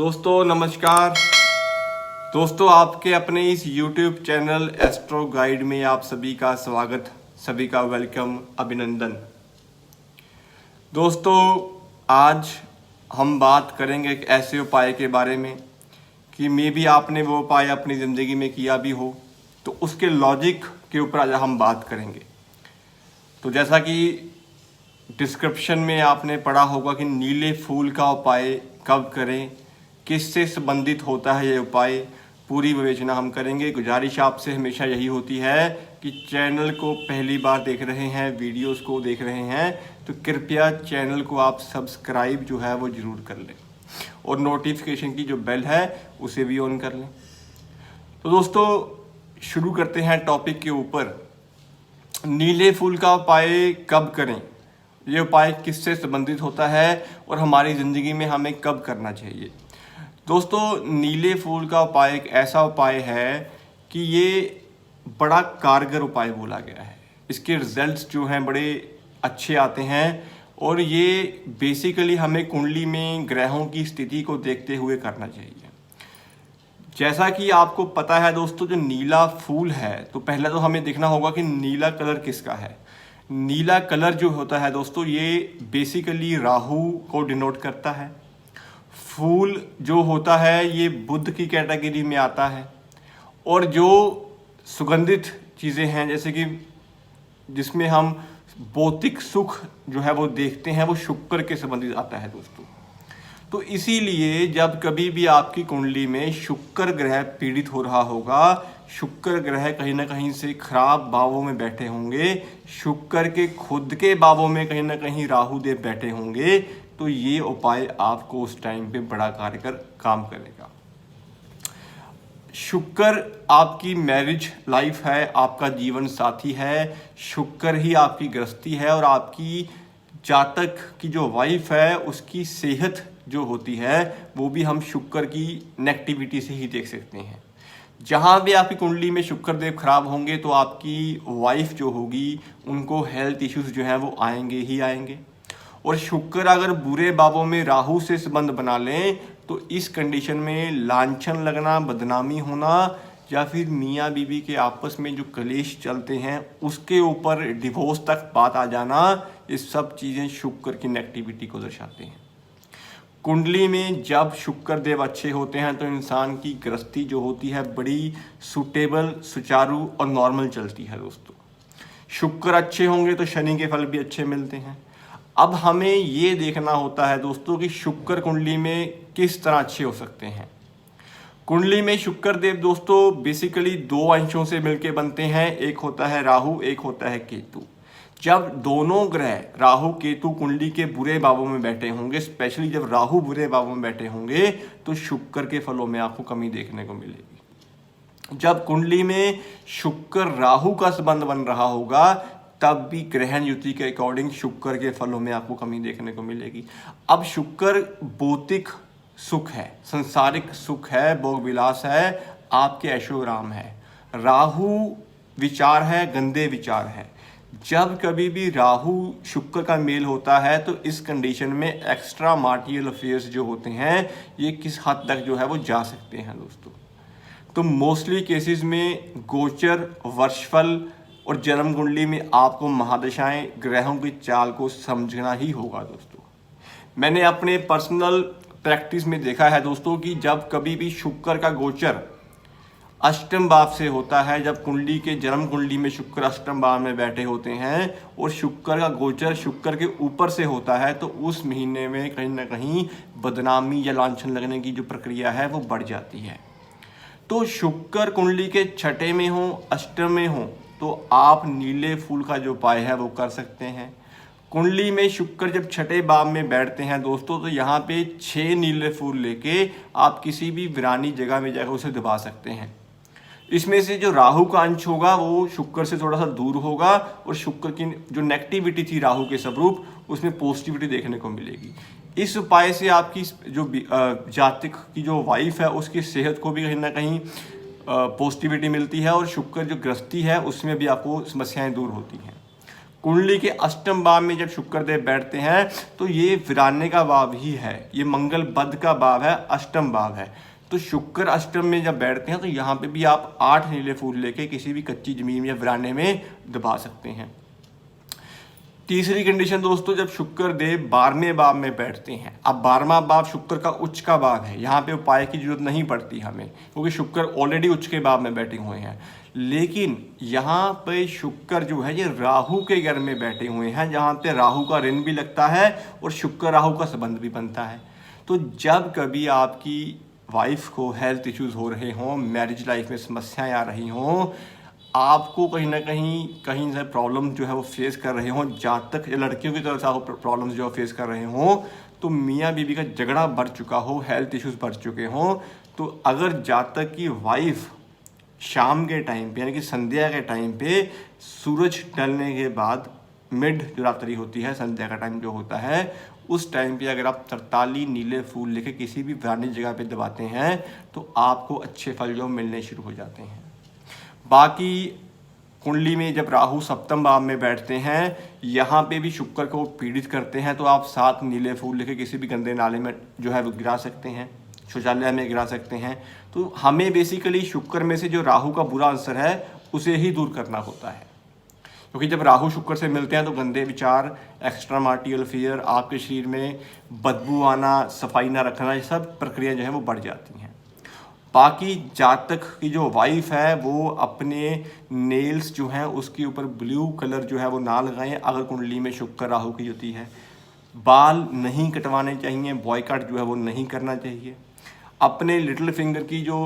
दोस्तों नमस्कार। दोस्तों आपके अपने इस YouTube चैनल एस्ट्रो गाइड में आप सभी का स्वागत, सभी का वेलकम, अभिनंदन। दोस्तों आज हम बात करेंगे एक ऐसे उपाय के बारे में कि मे बी आपने वो उपाय अपनी ज़िंदगी में किया भी हो, तो उसके लॉजिक के ऊपर आज हम बात करेंगे। तो जैसा कि डिस्क्रिप्शन में आपने पढ़ा होगा कि नीले फूल का उपाय कब करें, किससे संबंधित होता है ये उपाय, पूरी विवेचना हम करेंगे। गुजारिश आपसे हमेशा यही होती है कि चैनल को पहली बार देख रहे हैं, वीडियोस को देख रहे हैं, तो कृपया चैनल को आप सब्सक्राइब जो है वो ज़रूर कर लें और नोटिफिकेशन की जो बेल है उसे भी ऑन कर लें। तो दोस्तों शुरू करते हैं टॉपिक के ऊपर। नीले फूल का उपाय कब करें, ये उपाय किससे संबंधित होता है और हमारी ज़िंदगी में हमें कब करना चाहिए। दोस्तों नीले फूल का उपाय एक ऐसा उपाय है कि ये बड़ा कारगर उपाय बोला गया है। इसके रिजल्ट्स जो हैं बड़े अच्छे आते हैं और ये बेसिकली हमें कुंडली में ग्रहों की स्थिति को देखते हुए करना चाहिए। जैसा कि आपको पता है दोस्तों, जो नीला फूल है, तो पहले तो हमें देखना होगा कि नीला कलर किसका है। नीला कलर जो होता है दोस्तों, ये बेसिकली राहु को डिनोट करता है। फूल जो होता है ये बुध की कैटेगरी में आता है। और जो सुगंधित चीज़ें हैं जैसे कि जिसमें हम भौतिक सुख जो है वो देखते हैं, वो शुक्र के संबंधित आता है दोस्तों। तो इसीलिए जब कभी भी आपकी कुंडली में शुक्र ग्रह पीड़ित हो रहा होगा, शुक्र ग्रह कहीं ना कहीं से खराब भावों में बैठे होंगे, शुक्र के खुद के भावों में कहीं ना कहीं राहु देव बैठे होंगे, तो ये उपाय आपको उस टाइम पे बड़ा कारगर काम करेगा। शुक्र आपकी मैरिज लाइफ है, आपका जीवन साथी है, शुक्र ही आपकी गृहस्थी है और आपकी जातक की जो वाइफ है उसकी सेहत जो होती है वो भी हम शुक्र की नेगेटिविटी से ही देख सकते हैं। जहाँ भी आपकी कुंडली में शुक्र देव खराब होंगे तो आपकी वाइफ जो होगी उनको हेल्थ इश्यूज जो हैं वो आएंगे ही आएंगे। और शुक्र अगर बुरे भावों में राहु से संबंध बना लें तो इस कंडीशन में लांछन लगना, बदनामी होना या फिर मियाँ बीवी के आपस में जो कलेश चलते हैं उसके ऊपर डिवोर्स तक बात आ जाना, ये सब चीज़ें शुक्र की नेगेटिविटी को दर्शाते हैं। कुंडली में जब शुक्र देव अच्छे होते हैं तो इंसान की गृहस्थी जो होती है बड़ी सुटेबल, सुचारू और नॉर्मल चलती है दोस्तों। शुक्र अच्छे होंगे तो शनि के फल भी अच्छे मिलते हैं। अब हमें ये देखना होता है दोस्तों कि शुक्र कुंडली में किस तरह अच्छे हो सकते हैं। कुंडली में शुक्र देव दोस्तों बेसिकली दो अंशों से मिलकर बनते हैं, एक होता है राहु, एक होता है केतु। जब दोनों ग्रह राहु केतु कुंडली के बुरे भावों में बैठे होंगे, स्पेशली जब राहु बुरे भावों में बैठे होंगे, तो शुक्र के फलों में आपको कमी देखने को मिलेगी। जब कुंडली में शुक्र राहु का संबंध बन रहा होगा तब भी ग्रहण युति के अकॉर्डिंग शुक्र के फलों में आपको कमी देखने को मिलेगी। अब शुक्र भौतिक सुख है, संसारिक सुख है, भोग विलास है, आपके ऐशोआराम है। राहु विचार है, गंदे विचार है। जब कभी भी राहु शुक्र का मेल होता है तो इस कंडीशन में एक्स्ट्रा मार्टियल अफेयर्स जो होते हैं ये किस हद तक जो है वो जा सकते हैं दोस्तों। तो मोस्टली केसेस में गोचर, वर्षफल और जन्म कुंडली में आपको महादशाएं, ग्रहों की चाल को समझना ही होगा दोस्तों। मैंने अपने पर्सनल प्रैक्टिस में देखा है दोस्तों कि जब कभी भी शुक्र का गोचर अष्टम भाव से होता है, जब कुंडली के जन्म कुंडली में शुक्र अष्टम भाव में बैठे होते हैं और शुक्र का गोचर शुक्र के ऊपर से होता है, तो उस महीने में कहीं ना कहीं बदनामी या लांछन लगने की जो प्रक्रिया है वो बढ़ जाती है। तो शुक्र कुंडली के छठे में हो, अष्टम में हो, तो आप नीले फूल का जो उपाय है वो कर सकते हैं। कुंडली में शुक्र जब छठे भाव में बैठते हैं दोस्तों, तो यहाँ पे 6 नीले फूल लेके आप किसी भी वीरानी जगह में जाकर उसे दबा सकते हैं। इसमें से जो राहु का अंश होगा वो शुक्र से थोड़ा सा दूर होगा और शुक्र की जो नेगेटिविटी थी राहु के स्वरूप, उसमें पॉजिटिविटी देखने को मिलेगी। इस उपाय से आपकी जो जातक की जो वाइफ है उसकी सेहत को भी कहीं ना कहीं पॉजिटिविटी मिलती है और शुक्र जो गृहस्थी है उसमें भी आपको समस्याएं दूर होती हैं। कुंडली के अष्टम भाव में जब शुक्र देव बैठते हैं तो ये वीराने का भाव ही है, ये मंगल बद का भाव है, अष्टम भाव है। तो शुक्र अष्टम में जब बैठते हैं तो यहाँ पे भी आप 8 नीले फूल लेके किसी भी कच्ची जमीन या वीराने में दबा सकते हैं। तीसरी कंडीशन दोस्तों, जब शुक्र देव 12वें भाव में बैठते हैं। अब 12वां भाव शुक्र का उच्च का भाव है, यहाँ पे उपाय की जरूरत नहीं पड़ती हमें, क्योंकि शुक्र ऑलरेडी उच्च के भाव में बैठे हुए हैं। लेकिन यहाँ पे शुक्र जो है ये राहु के घर में बैठे हुए हैं, जहाँ पे राहु का ऋण भी लगता है और शुक्र राहु का संबंध भी बनता है। तो जब कभी आपकी वाइफ को हेल्थ इश्यूज हो रहे हों, मैरिज लाइफ में समस्याएं आ रही हों, आपको कहीं ना कहीं से प्रॉब्लम जो है वो फेस कर रहे हों, जातक या लड़कियों की तरफ से आप प्रॉब्लम्स जो फेस कर रहे हों, तो मियाँ बीवी का झगड़ा बढ़ चुका हो, हेल्थ इश्यूज बढ़ चुके हों, तो अगर जातक की वाइफ शाम के टाइम पे यानी कि संध्या के टाइम पे सूरज ढलने के बाद मिड जो रात्रि होती है, संध्या का टाइम जो होता है, उस टाइम पे अगर आप 43 नीले फूल लेके किसी भी पुरानी जगह पे दबाते हैं तो आपको अच्छे फल जो मिलने शुरू हो जाते हैं। बाकी कुंडली में जब राहु सप्तम भाव में बैठते हैं, यहाँ पे भी शुक्र को पीड़ित करते हैं, तो आप 7 नीले फूल लेके किसी भी गंदे नाले में जो है वो गिरा सकते हैं, शौचालय में गिरा सकते हैं। तो हमें बेसिकली शुक्र में से जो राहु का बुरा असर है उसे ही दूर करना होता है, क्योंकि जब राहु शुक्र से मिलते हैं तो गंदे विचार, एक्स्ट्रा मार्टियल फियर, आपके शरीर में बदबू आना, सफाई ना रखना, ये सब प्रक्रिया जो है वो बढ़ जाती हैं। बाकी जातक की जो वाइफ है वो अपने नेल्स जो हैं उसके ऊपर ब्लू कलर जो है वो ना लगाएं अगर कुंडली में शुक्र राहु की होती है। बाल नहीं कटवाने चाहिए, बॉयकट जो है वो नहीं करना चाहिए। अपने लिटिल फिंगर की जो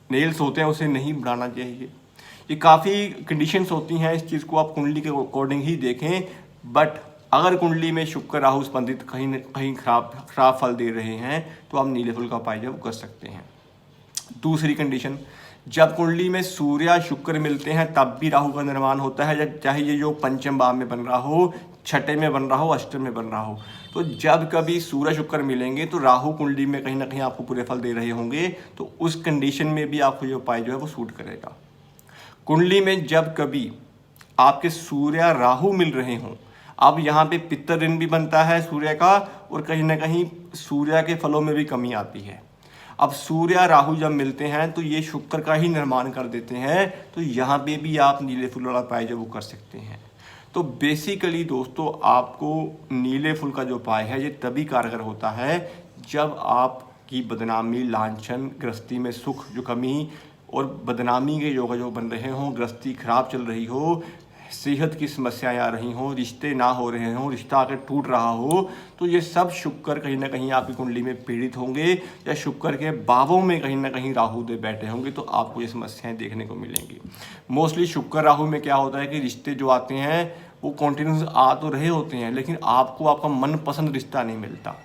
नेल्स होते हैं उसे नहीं बढ़ाना चाहिए। ये काफ़ी कंडीशंस होती हैं, इस चीज़ को आप कुंडली के अकॉर्डिंग ही देखें। बट अगर कुंडली में शुक्र राहु संबंधित कहीं न कहीं खराब फल दे रहे हैं तो आप नीले फूल का उपाय जो कर सकते हैं। दूसरी कंडीशन, जब कुंडली में सूर्य शुक्र मिलते हैं तब भी राहु का निर्माण होता है, चाहे ये जो पंचम भाव में बन रहा हो, छठे में बन रहा हो, अष्टम में बन रहा हो। तो जब कभी सूर्य शुक्र मिलेंगे तो राहु कुंडली में कहीं ना कहीं आपको पूरे फल दे रहे होंगे, तो उस कंडीशन में भी आपको ये उपाय जो है वो सूट करेगा। कुंडली में जब कभी आपके सूर्य राहु मिल रहे हों, अब यहाँ पे पितर ऋण भी बनता है सूर्य का, और कहीं ना कहीं सूर्य के फलों में भी कमी आती है। अब सूर्य राहु जब मिलते हैं तो ये शुक्र का ही निर्माण कर देते हैं, तो यहाँ पे भी आप नीले फूल वाला उपाय जो वो कर सकते हैं। तो बेसिकली दोस्तों, आपको नीले फूल का जो उपाय है ये तभी कारगर होता है जब आपकी बदनामी, लांछन, गृहस्थी में सुख जो कमी और बदनामी के योग जो बन रहे हों, गृहस्थी खराब चल रही हो, सेहत की समस्याएं आ रही हों, रिश्ते ना हो रहे हों, रिश्ता आकर टूट रहा हो, तो ये सब शुक्र कहीं ना कहीं आपकी कुंडली में पीड़ित होंगे, या शुक्र के भावों में कहीं ना कहीं राहु देव बैठे होंगे, तो आपको ये समस्याएं देखने को मिलेंगी। मोस्टली शुक्र राहु में क्या होता है कि रिश्ते जो आते हैं वो कॉन्टिन्यूस आ तो रहे होते हैं, लेकिन आपको आपका मनपसंद रिश्ता नहीं मिलता,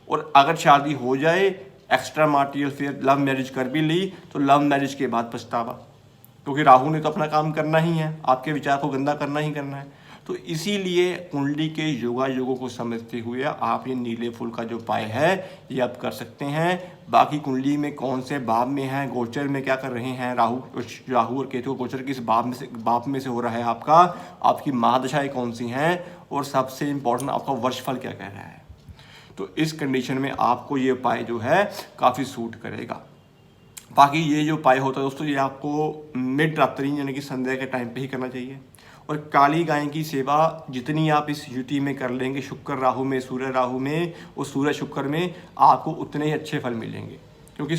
और अगर शादी हो जाए, एक्स्ट्रा मार्टियल फिर लव मैरिज कर भी ली, तो लव मैरिज के बाद पछतावा, क्योंकि राहु ने तो अपना काम करना ही है, आपके विचार को गंदा करना ही करना है। तो इसीलिए कुंडली के योगों को समझते हुए आप ये नीले फूल का जो उपाय है ये आप कर सकते हैं। बाकी कुंडली में कौन से भाव में है, गोचर में क्या कर रहे हैं, राहु और केतु गोचर किस भाव में से हो रहा है आपका, आपकी महादशाएं कौन सी हैं, और सबसे इम्पोर्टेंट आपका वर्षफल क्या कह रहा है। तो इस कंडीशन में आपको ये उपाय जो है काफ़ी सूट करेगा। बाकी ये जो उपाय होता है दोस्तों, ये आपको मिड रात्रि यानी कि संध्या के टाइम पे ही करना चाहिए। और काली गाय की सेवा जितनी आप इस युति में कर लेंगे, शुक्र राहु में, सूर्य राहु में और सूर्य शुक्र में, आपको उतने ही अच्छे फल मिलेंगे। क्योंकि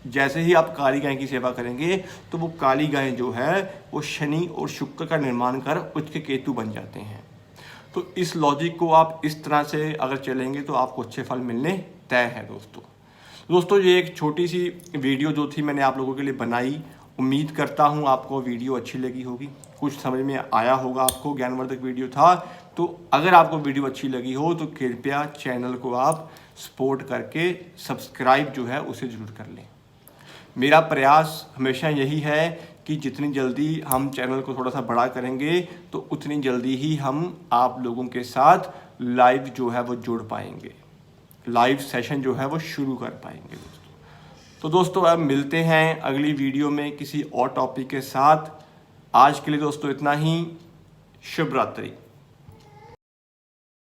जैसे ही आप काली गाय की सेवा करेंगे तो वो काली गाय जो है वो शनि और शुक्र का निर्माण कर उच्च के केतु बन जाते हैं। तो इस लॉजिक को आप इस तरह से अगर चलेंगे तो आपको अच्छे फल मिलने तय है दोस्तों। ये एक छोटी सी वीडियो जो थी मैंने आप लोगों के लिए बनाई। उम्मीद करता हूँ आपको वीडियो अच्छी लगी होगी, कुछ समझ में आया होगा आपको, ज्ञानवर्धक वीडियो था। तो अगर आपको वीडियो अच्छी लगी हो तो कृपया चैनल को आप सपोर्ट करके सब्सक्राइब जो है उसे ज़रूर कर लें। मेरा प्रयास हमेशा यही है कि जितनी जल्दी हम चैनल को थोड़ा सा बड़ा करेंगे तो उतनी जल्दी ही हम आप लोगों के साथ लाइव जो है वो जुड़ पाएंगे, लाइव सेशन जो है वो शुरू कर पाएंगे दोस्तों। तो दोस्तों अब मिलते हैं अगली वीडियो में किसी और टॉपिक के साथ। आज के लिए दोस्तों इतना ही। शुभ रात्रि।